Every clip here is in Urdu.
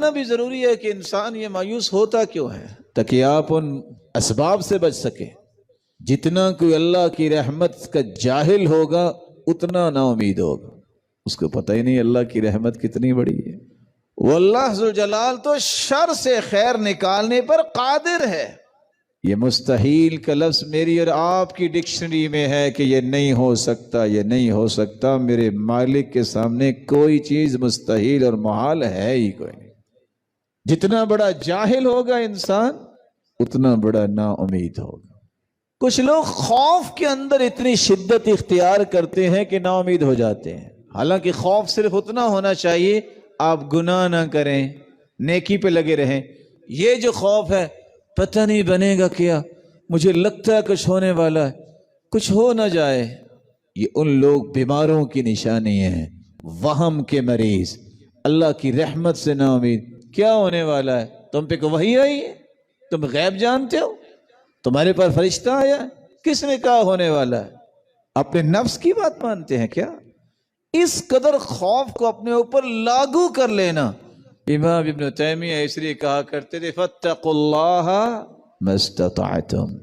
بھی ضروری ہے کہ انسان یہ مایوس ہوتا کیوں ہے، تاکہ آپ ان اسباب سے بچ سکیں۔ جتنا کوئی اللہ کی رحمت کا جاہل ہوگا اتنا نا امید ہوگا، اس کو پتہ ہی نہیں اللہ کی رحمت کتنی بڑی ہے۔ واللہ ذوالجلال تو شر سے خیر نکالنے پر قادر ہے۔ یہ مستحیل کا لفظ میری اور آپ کی ڈکشنری میں ہے کہ یہ نہیں ہو سکتا، یہ نہیں ہو سکتا۔ میرے مالک کے سامنے کوئی چیز مستحیل اور محال ہے ہی کوئی نہیں۔ جتنا بڑا جاہل ہوگا انسان اتنا بڑا نا امید ہوگا۔ کچھ لوگ خوف کے اندر اتنی شدت اختیار کرتے ہیں کہ نا امید ہو جاتے ہیں، حالانکہ خوف صرف اتنا ہونا چاہیے آپ گناہ نہ کریں، نیکی پہ لگے رہیں۔ یہ جو خوف ہے پتہ نہیں بنے گا کیا، مجھے لگتا ہے کچھ ہونے والا ہے، کچھ ہو نہ جائے، یہ ان لوگ بیماروں کی نشانی ہیں، وہم کے مریض، اللہ کی رحمت سے نا امید۔ کیا ہونے والا ہے؟ تم پہ کوئی وحی آئی ہے؟ تم غیب جانتے ہو؟ تمہارے پر فرشتہ آیا ہے؟ کس نے کہا ہونے والا ہے؟ اپنے نفس کی بات مانتے ہیں کیا؟ اس قدر خوف کو اپنے اوپر لاگو کر لینا۔ امام ابن تیمیہ اس لیے کہا کرتے تھے فاتقوا اللہ ما استطعتم،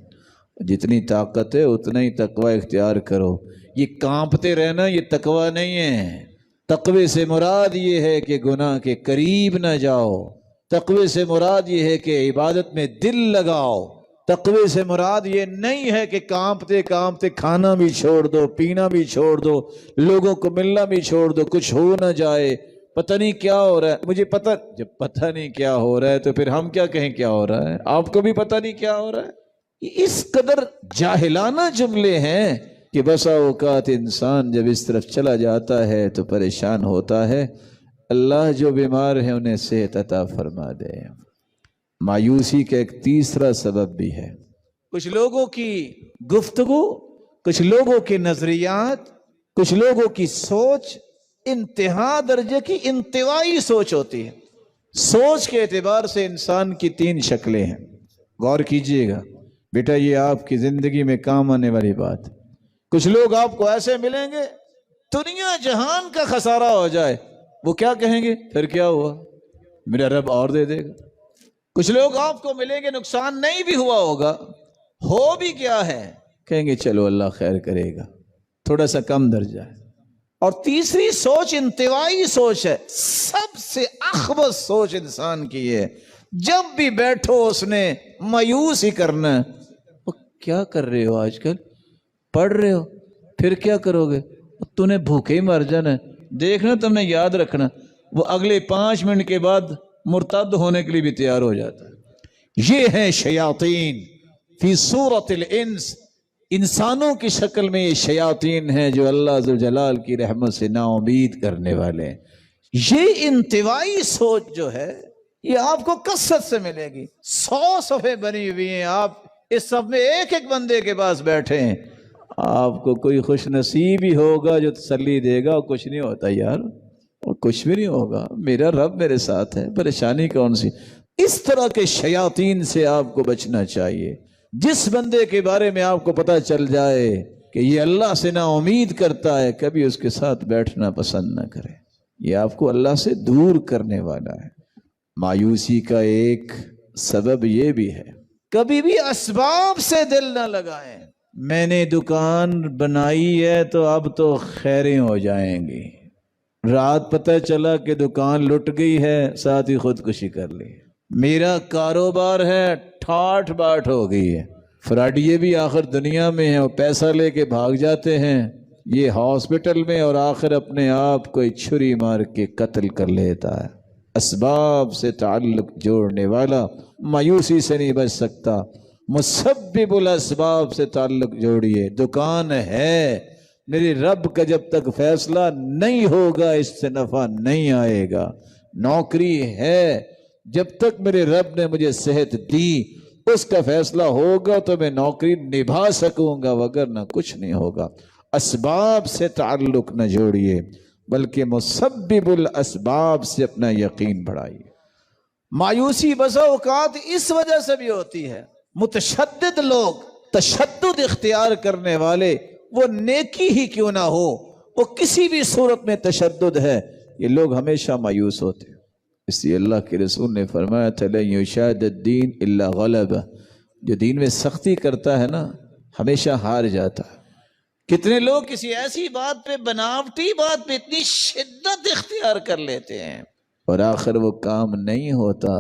جتنی طاقت ہے اتنا ہی تقوی اختیار کرو۔ یہ کانپتے رہنا یہ تقوی نہیں ہے۔ تقوی سے مراد یہ ہے کہ گناہ کے قریب نہ جاؤ، تقوی سے مراد یہ ہے کہ عبادت میں دل لگاؤ، تقوی سے مراد یہ نہیں ہے کہ کانپتے کانپتے کھانا بھی چھوڑ دو، پینا بھی چھوڑ دو، لوگوں کو ملنا بھی چھوڑ دو، کچھ ہو نہ جائے، پتہ نہیں کیا ہو رہا ہے مجھے پتہ۔ جب پتہ نہیں کیا ہو رہا ہے تو پھر ہم کیا کہیں کیا ہو رہا ہے؟ آپ کو بھی پتہ نہیں کیا ہو رہا ہے۔ اس قدر جاہلانہ جملے ہیں کہ بسا اوقات انسان جب اس طرف چلا جاتا ہے تو پریشان ہوتا ہے۔ اللہ جو بیمار ہیں انہیں صحت عطا فرما دے۔ مایوسی کا ایک تیسرا سبب بھی ہے، کچھ لوگوں کی گفتگو، کچھ لوگوں کے نظریات، کچھ لوگوں کی سوچ انتہا درجے کی انتوائی سوچ ہوتی ہے۔ سوچ کے اعتبار سے انسان کی تین شکلیں ہیں، غور کیجئے گا بیٹا، یہ آپ کی زندگی میں کام آنے والی بات۔ کچھ لوگ آپ کو ایسے ملیں گے دنیا جہان کا خسارہ ہو جائے، وہ کیا کہیں گے؟ پھر کیا ہوا، میرا رب اور دے دے گا۔ کچھ لوگ آپ کو ملیں گے نقصان نہیں بھی ہوا ہوگا، ہو بھی کیا ہے، کہیں گے چلو اللہ خیر کرے گا، تھوڑا سا کم درجہ ہے۔ اور تیسری سوچ انتوائی سوچ ہے، سب سے اخبث سوچ انسان کی ہے۔ جب بھی بیٹھو اس نے مایوس ہی کرنا ہے۔ وہ کیا کر رہے ہو آج کل؟ پڑھ رہے ہو؟ پھر کیا کرو گے؟ تو نے بھوکے ہی مر جانا ہے۔ دیکھنا تم نے یاد رکھنا، وہ اگلے 5 منٹ کے بعد مرتد ہونے کے لیے بھی تیار ہو جاتا ہے۔ یہ ہیں شیاطین فی صورت الانس، انسانوں کی شکل میں یہ شیاطین ہیں جو اللہ ذوالجلال کی رحمت سے نا امید کرنے والے ہیں۔ یہ انتوائی سوچ جو ہے یہ آپ کو کثرت سے ملے گی۔ 100 صفحے بنی ہوئی ہیں، آپ اس صف میں ایک ایک بندے کے پاس بیٹھے ہیں، آپ کو کوئی خوش نصیب ہی ہوگا جو تسلی دے گا۔ کچھ نہیں ہوتا یار، اور کچھ بھی نہیں ہوگا، میرا رب میرے ساتھ ہے، پریشانی کون سی۔ اس طرح کے شیاطین سے آپ کو بچنا چاہیے۔ جس بندے کے بارے میں آپ کو پتہ چل جائے کہ یہ اللہ سے نا امید کرتا ہے، کبھی اس کے ساتھ بیٹھنا پسند نہ کرے، یہ آپ کو اللہ سے دور کرنے والا ہے۔ مایوسی کا ایک سبب یہ بھی ہے، کبھی بھی اسباب سے دل نہ لگائیں۔ میں نے دکان بنائی ہے تو اب تو خیریں ہو جائیں گی، رات پتہ چلا کہ دکان لٹ گئی ہے، ساتھ ہی خودکشی کر لی۔ میرا کاروبار ہے، ٹھاٹ باٹ ہو گئی ہے۔ فراڈیے بھی آخر دنیا میں ہیں، وہ پیسہ لے کے بھاگ جاتے ہیں، یہ ہاسپٹل میں، اور آخر اپنے آپ کو چھری مار کے قتل کر لیتا ہے۔ اسباب سے تعلق جوڑنے والا مایوسی سے نہیں بچ سکتا۔ مسبب الاسباب سے تعلق جوڑیے۔ دکان ہے، میرے رب کا جب تک فیصلہ نہیں ہوگا اس سے نفع نہیں آئے گا۔ نوکری ہے، جب تک میرے رب نے مجھے صحت دی اس کا فیصلہ ہوگا تو میں نوکری نبھا سکوں گا، وگرنہ کچھ نہیں ہوگا۔ اسباب سے تعلق نہ جوڑیے بلکہ مسبب الاسباب سے اپنا یقین بڑھائیے۔ مایوسی بسا اوقات اس وجہ سے بھی ہوتی ہے، متشدد لوگ، تشدد اختیار کرنے والے، وہ نیکی ہی کیوں نہ ہو، وہ کسی بھی صورت میں تشدد ہے، یہ لوگ ہمیشہ مایوس ہوتے ہیں۔ اس لیے اللہ کے رسول نے فرمایا تھا لن یشاد الدین الا غلبہ، جو دین میں سختی کرتا ہے نا ہمیشہ ہار جاتا ہے۔ کتنے لوگ کسی ایسی بات پہ، بناوٹی بات پہ اتنی شدت اختیار کر لیتے ہیں اور آخر وہ کام نہیں ہوتا،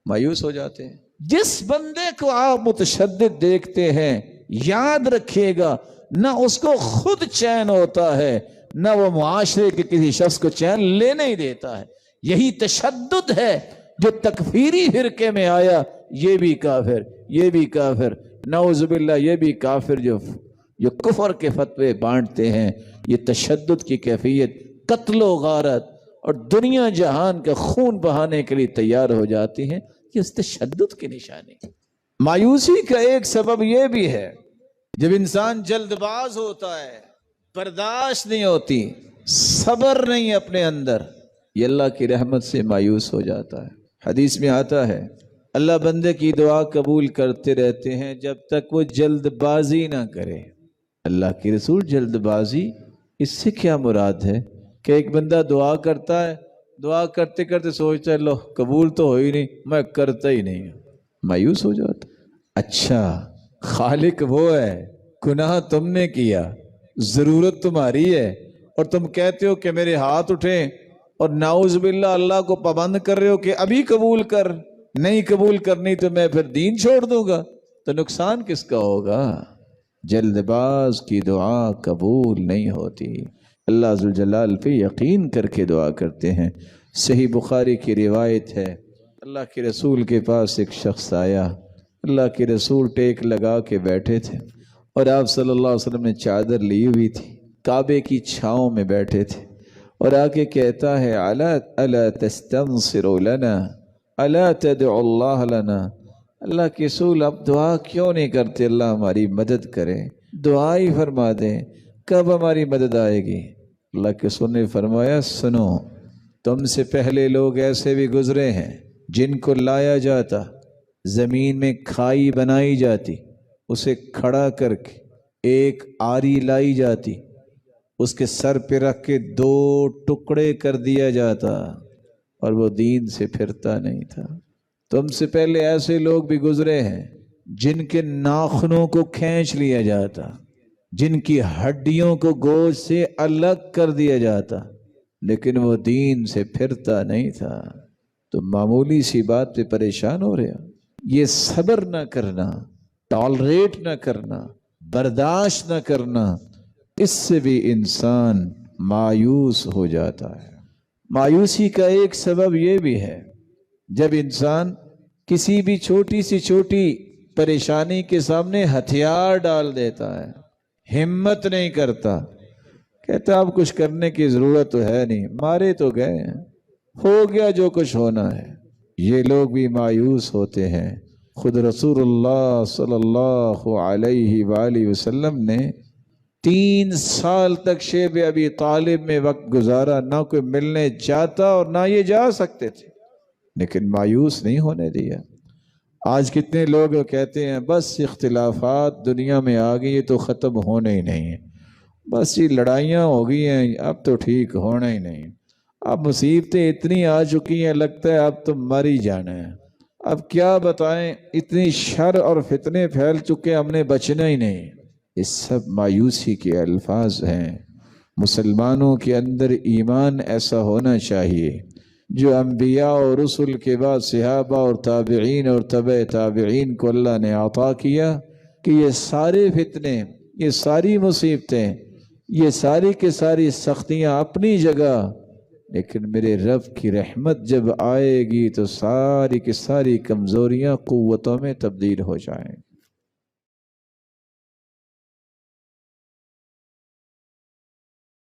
مایوس ہو جاتے ہیں۔ جس بندے کو آپ متشدد دیکھتے ہیں یاد رکھیے گا نہ اس کو خود چین ہوتا ہے، نہ وہ معاشرے کے کسی شخص کو چین لینے ہی دیتا ہے۔ یہی تشدد ہے جو تکفیری فرقے میں آیا، یہ بھی کافر، یہ بھی کافر، نعوذ باللہ یہ بھی کافر، جو کفر کے فتوے بانٹتے ہیں۔ یہ تشدد کی کیفیت قتل و غارت اور دنیا جہان کا خون بہانے کے لیے تیار ہو جاتی ہیں، یہ اس تشدد کی نشانی۔ مایوسی کا ایک سبب یہ بھی ہے، جب انسان جلد باز ہوتا ہے، برداشت نہیں ہوتی، صبر نہیں اپنے اندر، یہ اللہ کی رحمت سے مایوس ہو جاتا ہے۔ حدیث میں آتا ہے اللہ بندے کی دعا قبول کرتے رہتے ہیں جب تک وہ جلد بازی نہ کرے۔ اللہ کی رسول جلد بازی، اس سے کیا مراد ہے کہ ایک بندہ دعا کرتا ہے، دعا کرتے کرتے سوچتا ہے لو قبول تو ہو ہی نہیں، میں کرتا ہی نہیں، مایوس ہو جاتا۔ اچھا خالق وہ ہے، گناہ تم نے کیا، ضرورت تمہاری ہے، اور تم کہتے ہو کہ میرے ہاتھ اٹھیں، اور نعوذ باللہ اللہ کو پابند کر رہے ہو کہ ابھی قبول کر، نہیں قبول کرنی تو میں پھر دین چھوڑ دوں گا، تو نقصان کس کا ہوگا؟ جلد باز کی دعا قبول نہیں ہوتی۔ اللہ ذوالجلال پہ یقین کر کے دعا کرتے ہیں۔ صحیح بخاری کی روایت ہے، اللہ کے رسول کے پاس ایک شخص آیا، اللہ کے رسول ٹیک لگا کے بیٹھے تھے اور آپ صلی اللہ علیہ وسلم نے چادر لی ہوئی تھی، کعبے کی چھاؤں میں بیٹھے تھے، اور آ کے کہتا ہے الا تستنصر لنا الا تدعو اللہ لنا، اللہ کے رسول آپ دعا کیوں نہیں کرتے اللہ ہماری مدد کرے، دعا ہی فرما دیں، کب ہماری مدد آئے گی؟ اللہ کے رسول نے فرمایا سنو، تم سے پہلے لوگ ایسے بھی گزرے ہیں جن کو لایا جاتا، زمین میں کھائی بنائی جاتی، اسے کھڑا کر کے ایک آری لائی جاتی، اس کے سر پہ رکھ کے 2 ٹکڑے کر دیا جاتا، اور وہ دین سے پھرتا نہیں تھا۔ تم سے پہلے ایسے لوگ بھی گزرے ہیں جن کے ناخنوں کو کھینچ لیا جاتا، جن کی ہڈیوں کو گوشت سے الگ کر دیا جاتا، لیکن وہ دین سے پھرتا نہیں تھا۔ تو معمولی سی بات پہ پریشان ہو رہے، یہ صبر نہ کرنا، ٹالریٹ نہ کرنا، برداشت نہ کرنا، اس سے بھی انسان مایوس ہو جاتا ہے۔ مایوسی کا ایک سبب یہ بھی ہے، جب انسان کسی بھی چھوٹی سی چھوٹی پریشانی کے سامنے ہتھیار ڈال دیتا ہے، ہمت نہیں کرتا، کہتا اب کچھ کرنے کی ضرورت تو ہے نہیں، مارے تو گئے ہیں، ہو گیا جو کچھ ہونا ہے، یہ لوگ بھی مایوس ہوتے ہیں۔ خود رسول اللہ صلی اللہ علیہ وآلہ وسلم نے 3 سال تک شیب ابی طالب میں وقت گزارا، نہ کوئی ملنے جاتا اور نہ یہ جا سکتے تھے، لیکن مایوس نہیں ہونے دیا۔ آج کتنے لوگ کہتے ہیں بس اختلافات دنیا میں آ گئی، یہ تو ختم ہونے ہی نہیں ہے، بس یہ لڑائیاں ہو گئی ہیں، اب تو ٹھیک ہونا ہی نہیں، اب مصیبتیں اتنی آ چکی ہیں، لگتا ہے اب تو مر ہی جانا ہے، اب کیا بتائیں، اتنی شر اور فتنے پھیل چکے ہم نے بچنا ہی نہیں۔ یہ سب مایوسی کے الفاظ ہیں۔ مسلمانوں کے اندر ایمان ایسا ہونا چاہیے جو انبیاء اور رسل کے بعد صحابہ اور تابعین اور تبع تابعین کو اللہ نے عطا کیا، کہ یہ سارے فتنے، یہ ساری مصیبتیں، یہ ساری کی ساری سختیاں اپنی جگہ، لیکن میرے رب کی رحمت جب آئے گی تو ساری کی ساری کمزوریاں قوتوں میں تبدیل ہو جائیں۔